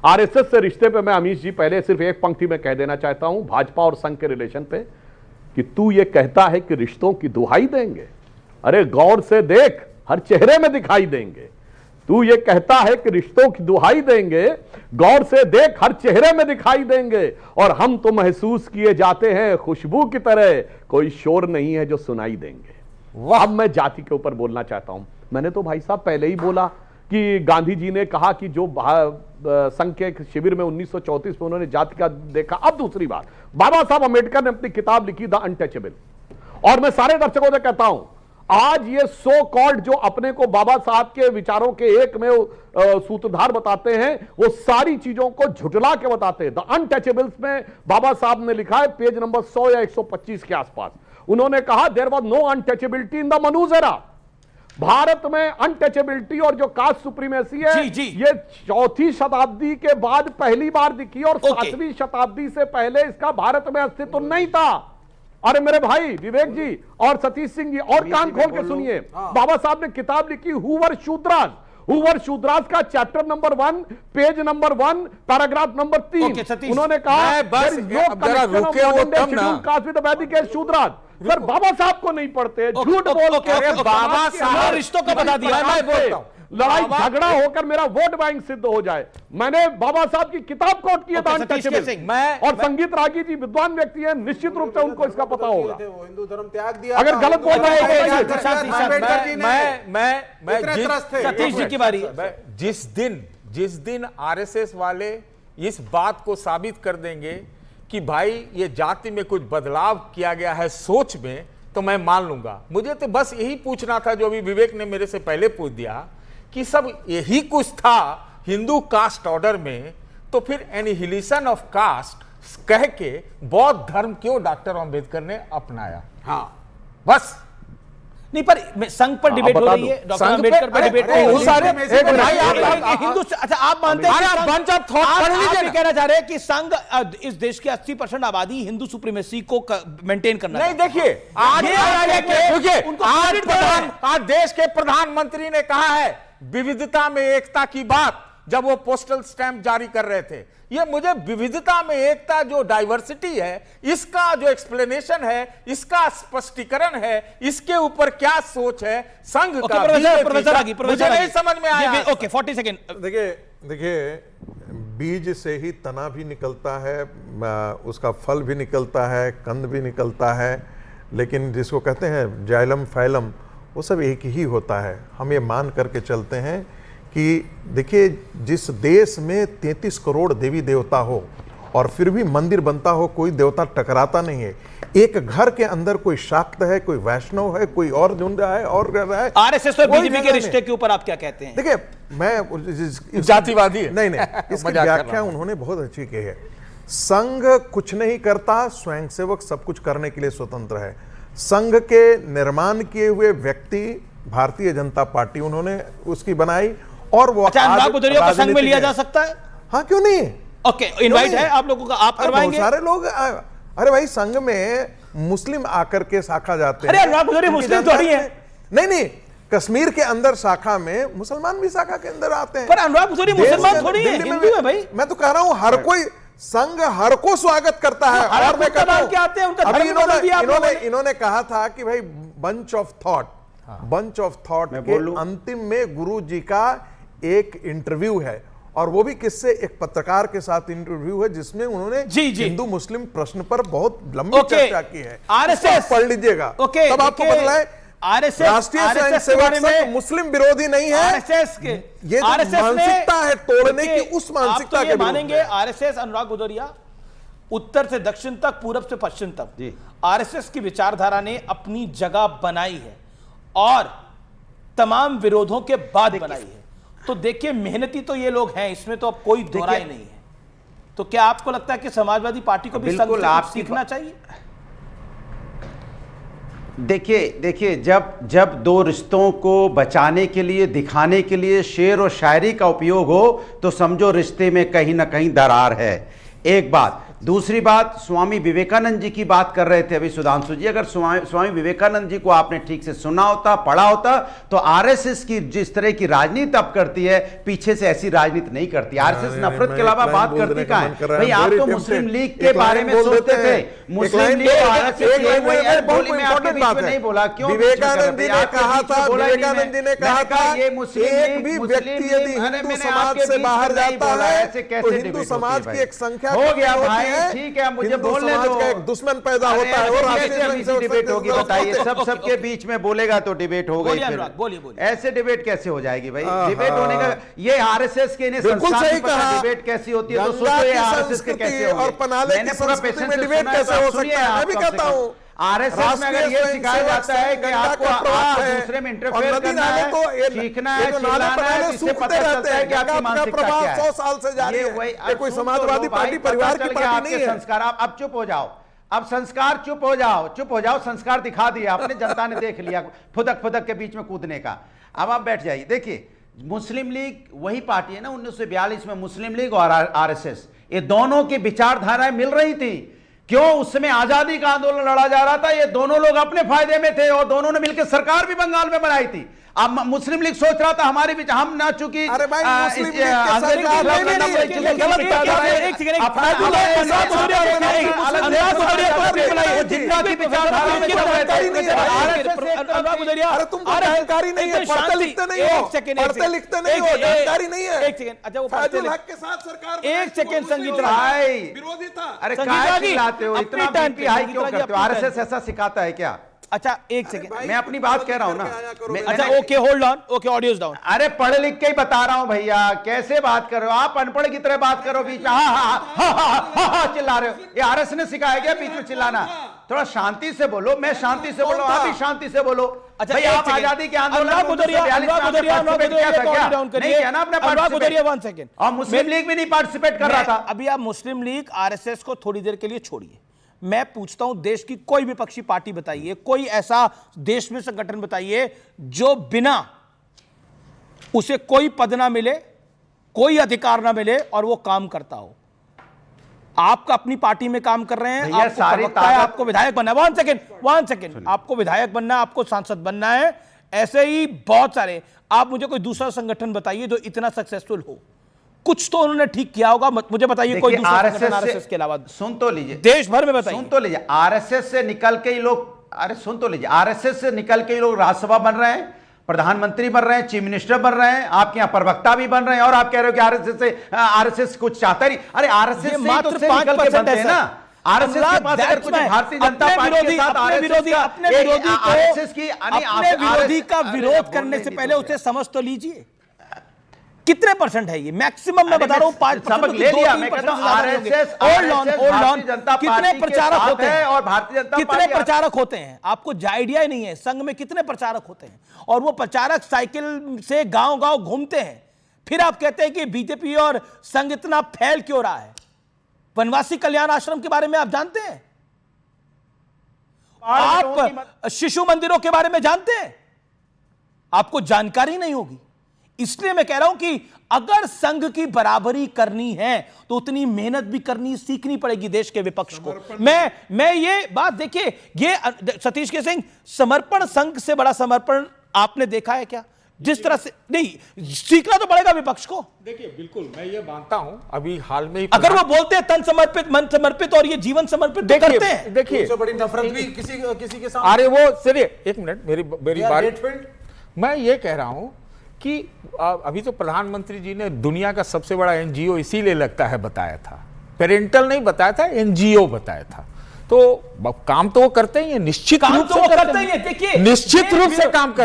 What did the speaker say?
RSS से रिश्ते पे मैं अमीश जी पहले सिर्फ एक पंक्ति में कह देना चाहता हूं भाजपा और संघ के रिलेशन पे कि तू ये कहता है कि रिश्तों की दुहाई देंगे, अरे गौर से देख हर चेहरे में दिखाई देंगे। तू ये कहता है कि रिश्तों की दुहाई देंगे, गौर से देख हर चेहरे में दिखाई देंगे, और हम तो महसूस किए जाते हैं खुशबू की तरह, कोई शोर नहीं है जो सुनाई देंगे। अब मैं जाति के ऊपर बोलना चाहता हूं। मैंने तो भाई साहब पहले ही बोला कि गांधी जी ने कहा कि जो संघ के शिविर में 1934 में उन्होंने जाति का देखा। अब दूसरी बात, बाबा साहब अंबेडकर ने अपनी किताब लिखी द अनटचेबल, और मैं सारे दर्शकों से कहता हूं आज ये सो कॉल्ड जो अपने को बाबा साहब के विचारों के एक में सूत्रधार बताते हैं, वो सारी चीजों को झुटला के बताते हैं। द अनटचेबल्स में बाबा साहब ने लिखा है पेज नंबर 100 या 125 के आसपास, उन्होंने कहा there was no untouchability in the मनूज एरा। भारत में अनटचेबिलिटी और जो कास्ट सुप्रीमेसी है ये 4वीं शताब्दी के बाद पहली बार दिखी, और 7वीं शताब्दी से पहले इसका भारत में अस्तित्व नहीं था। अरे मेरे भाई विवेक जी और सतीश सिंह जी और कान खोल के सुनिए, बाबा साहब ने किताब लिखी who were Shudras. Who were Shudras का chapter number 1 page number 1 paragraph number 3 उन्होंने कहा शूद्रास। सर बाबा साहब को नहीं पढ़ते, झूठ बोल के बाबा साहब रिश्तों का बता दिया। मैं बोलता हूं लड़ाई झगड़ा होकर मेरा वोट बैंक सिद्ध हो जाए। मैंने बाबा साहब की किताब कोट की है और संगीत रागी जी विद्वान व्यक्ति हैं, निश्चित रूप से उनको इसका पता होगा। हिंदू धर्म त्याग दिया, अगर गलत बोल रहे हैं सतीश जी की बारी। जिस दिन आरएसएस वाले इस बात को साबित कर देंगे कि भाई ये जाति में कुछ बदलाव किया गया है सोच में, तो मैं मान लूंगा। मुझे तो बस यही पूछना था जो अभी विवेक ने मेरे से पहले पूछ दिया कि सब यही कुछ था हिंदू कास्ट ऑर्डर में, तो फिर एनिहिलेशन ऑफ कास्ट कह के बौद्ध धर्म क्यों डॉक्टर अंबेडकर ने अपनाया? हाँ बस नहीं, पर संघ पर डिबेट हो रही है, डॉक्टर अंबेडकर पर डिबेट हो रही है। हिंदू अच्छा आप मानते हैं, आप कहना चाह रहे हैं कि संघ इस देश की 80% आबादी हिंदू सुप्रीमेसी को मेंटेन करना नहीं। देखिए आज देश के प्रधानमंत्री ने कहा है विविधता में एकता की बात, जब वो पोस्टल स्टैंप जारी कर रहे थे। ये मुझे विविधता में एकता जो डाइवर्सिटी है, इसका जो एक्सप्लेनेशन है, इसका स्पष्टीकरण है, इसके ऊपर क्या सोच है संघ का, मुझे नहीं समझ में आया। Okay 40 second. देखिए बीज से ही तना भी निकलता है, उसका फल भी निकलता है, कंद भी निकलता है, लेकिन जिसको कहते हैं जाइलम फाइलम वो सब एक ही होता है। हम ये मान करके चलते हैं कि देखिए जिस देश में 33 करोड़ देवी देवता हो और फिर भी मंदिर बनता हो, कोई देवता टकराता नहीं है। एक घर के अंदर कोई शाक्त है, कोई वैष्णव है, कोई और ढूंढ रहा है और कर रहा है। आरएसएस और बीजेपी के रिश्ते के ऊपर आप क्या कहते हैं? देखिए मैं जातिवादी नहीं इसकी व्याख्या उन्होंने बहुत अच्छी की है। संघ कुछ नहीं करता, स्वयंसेवक सब कुछ करने के लिए स्वतंत्र है। संघ के निर्माण किए हुए व्यक्ति भारतीय जनता पार्टी उन्होंने उसकी बनाई, और वो अनुराग भदौरिया को संघ में लिया जा सकता है? हाँ क्यों नहीं? ओके इनवाइट है आप लोगों का, आप करवाएंगे? सारे लोग अरे भाई संघ में मुस्लिम आकर के शाखा जाते हैं। अरे अनुराग भदौरिया मुस्लिम थोड़ी है। नहीं कश्मीर के अंदर शाखा में मुसलमान भी शाखा के अंदर आते हैं। पर अनुराग भदौरिया मुसलमान थोड़ी है, हिंदू है भाई। मैं तो कह रहा हूं हर कोई संघ हर को स्वागत करता है। और मैं कहता हूं इन्होंने कहा था कि भाई बंच ऑफ थॉट के अंतिम में गुरु जी का एक इंटरव्यू है, और वो भी किससे? एक पत्रकार के साथ इंटरव्यू है जिसमें उन्होंने हिंदू मुस्लिम प्रश्न पर बहुत लंबी चर्चा की है। आरएसएस पढ़ लीजिएगा तब आपको पता है आरएसएस राष्ट्रीय स्वयंसेवक संघ मुस्लिम विरोधी नहीं है। आरएसएस के ये मानसिकता है तोड़ने की, उस मानसिकता के मानेंगे। आरएसएस अनुराग भदौरिया उत्तर से दक्षिण तक, पूरब से पश्चिम तक आरएसएस की विचारधारा ने अपनी जगह बनाई है और तमाम विरोधों के बाद बनाई है। तो देखिए मेहनती तो ये लोग हैं, इसमें तो अब कोई दोहराई नहीं है। तो क्या आपको लगता है कि समाजवादी पार्टी को भी संघ से सीखना चाहिए? देखिए जब दो रिश्तों को बचाने के लिए, दिखाने के लिए शेर और शायरी का उपयोग हो, तो समझो रिश्ते में कहीं ना कहीं दरार है। एक बात दूसरी बात, स्वामी विवेकानंद जी की बात कर रहे थे अभी सुधांशु जी। अगर स्वामी विवेकानंद जी को आपने ठीक से सुना होता, पढ़ा होता, तो आरएसएस की जिस तरह की राजनीति अब करती है, पीछे से ऐसी राजनीति नहीं करती। आरएसएस नफरत के अलावा बात करती कहां है भाई? आप तो मुस्लिम लीग के बारे में सोचते थे, मुस्लिम लीग नहीं बोला क्यों? विवेकानंद जी ने कहा था, विवेकानंद जी ने कहा था, ये मुस्लिम एक भी व्यक्ति यदि हिंदू समाज से बाहर जाता है तो हिंदू समाज की एक संख्या हो गया भाई, ठीक है, मुझे बोलने दो। एक दुश्मन पैदा होता है और डिबेट होगी, बताइए। सबके बीच में बोलेगा तो डिबेट हो गई, बोलिए। ऐसे डिबेट कैसे हो जाएगी भाई? डिबेट होने का ये आरएसएस के बिल्कुल सही कहा। डिबेट कैसी होती है तो सोचो ये आरएसएस के कैसे होगी। और पनाले की संस्कृति में डिबेट कैसे हो सकता है? मैं भी कहता हूँ आरएसएस में अगर ये सिखाया जाता है कि आपको दूसरे में इंटरफेयर करना है, सीखना है, चिल्लाना है, इससे पता चलता है कि आपकी मानसिकता क्या है। 100 साल से जारी है। ये कोई समाजवादी पार्टी परिवार की पार्टी नहीं है। संस्कार, आप अब चुप हो जाओ, अब संस्कार चुप हो जाओ, संस्कार दिखा दिया आपने, जनता ने देख लिया फुदक के बीच में कूदने का। अब आप बैठ जाइए। देखिए, मुस्लिम लीग वही पार्टी है ना, 1942 में मुस्लिम लीग और आरएसएस, ये दोनों की विचारधाराएं मिल रही थी। क्यों? उस समय आजादी का आंदोलन लड़ा जा रहा था, ये दोनों लोग अपने फायदे में थे और दोनों ने मिलकर सरकार भी बंगाल में बनाई थी। अब मुस्लिम लीग सोच रहा था हमारे बीच हम ना, चुकी अरे भाई मुस्लिम लीग के सरकार तुमको जानकारी नहीं है, पढ़ते लिखते नहीं हो, जानकारी नहीं है। एक सेकंड, अच्छा वो फैजुल हक के साथ सरकार, एक सेकंड संगीत भाई विरोधी था। अरे काय चिल्लाते हो, इतना बीपी हाई क्यों करते हो? आरएसएस ऐसा सिखाता है क्या? अच्छा एक सेकंड, मैं अपनी बात कह रहा हूं ना। अच्छा okay, hold on, okay, audios down. अरे पढ़ लिख के ही बता रहा हूं भैया, कैसे बात कर रहे हो आप? अनपढ़ की तरह बात करो बीच में, हा चिल्ला रहे हो। ये आरएस ने सिखाया क्या बीच में चिल्लाना? थोड़ा शांति से बोलो, मैं शांति से बोलो, आप भी शांति से बोलो। अच्छा भाई आप आजादी के आंदोलन और मुस्लिम लीग भी नहीं पार्टिसिपेट कर रहा था। अभी आप मुस्लिम लीग आरएसएस को थोड़ी देर के लिए छोड़िए, मैं पूछता हूं देश की कोई विपक्षी पार्टी बताइए, कोई ऐसा देश में संगठन बताइए जो बिना उसे कोई पद ना मिले, कोई अधिकार ना मिले और वो काम करता हो। आपका अपनी पार्टी में काम कर रहे हैं, आपको प्रवक्ता है, आपको विधायक बनना है। वन सेकेंड, आपको विधायक बनना है, आपको सांसद बनना है, ऐसे ही बहुत सारे। आप मुझे कोई दूसरा संगठन बताइए जो इतना सक्सेसफुल हो। कुछ तो उन्होंने ठीक किया होगा, मुझे बताइए कोई दूसरा संगठन आरएसएस के अलावा। सुन तो लीजिए, देश भर में बताइए। सुन तो लीजिए, आरएसएस से निकल के ही लोग, अरे सुन तो लीजिए, आरएसएस से निकल के ही लोग राज्यसभा बन रहे हैं, प्रधानमंत्री बन रहे हैं, चीफ मिनिस्टर बन रहे हैं, आपके यहाँ प्रवक्ता भी बन रहे हैं, और आप कह रहे हो कि आरएसएस कुछ चाहता नहीं। अरे आरएसएस से निकल के बनते हैं ना। आरएसएस के पास अगर कुछ भारतीय जनता पार्टी के साथ अपने विरोधी का विरोध करने से पहले उसे समझ तो लीजिए कितने परसेंट है ये। मैक्सिमम मैं बता रहा हूं 5% ले लिया। मैं कहता हूं आरएसएस कितने प्रचारक होते हैं और भारतीय जनता पार्टी कितने प्रचारक होते हैं, आपको आइडिया ही नहीं है। संघ में कितने प्रचारक होते हैं और वो प्रचारक साइकिल से गांव-गांव घूमते हैं, फिर आप कहते हैं कि बीजेपी और संघ इतना फैल क्यों रहा है। वनवासी कल्याण आश्रम के बारे में आप जानते हैं? आप शिशु मंदिरों के बारे में जानते हैं? आपको जानकारी नहीं होगी। इसलिए मैं कह रहा हूं कि अगर संघ की बराबरी करनी है तो उतनी मेहनत भी करनी सीखनी पड़ेगी देश के विपक्ष को। मैं ये बात देखिए, ये सतीश के सिंह, समर्पण संघ से बड़ा समर्पण आपने देखा है क्या? जिस तरह से नहीं, सीखना तो पड़ेगा विपक्ष को। देखिए बिल्कुल मैं ये मानता हूं, अभी हाल में ही अगर वो बोलते हैं तन समर्पित, मन समर्पित और ये जीवन समर्पित करते हैं, देखिए बड़ी नफरत भी किसी के साथ। अरे वो चलिए एक मिनट, मेरी बात। मैं ये कह रहा हूं कि अभी तो प्रधानमंत्री जी ने दुनिया का सबसे बड़ा एनजीओ इसीलिए लगता है बताया था, पेरेंटल नहीं बताया था, एनजीओ बताया था। तो काम तो वो करते ही है, निश्चित रूप से काम तो वो करते ही है। देखिए निश्चित रूप से काम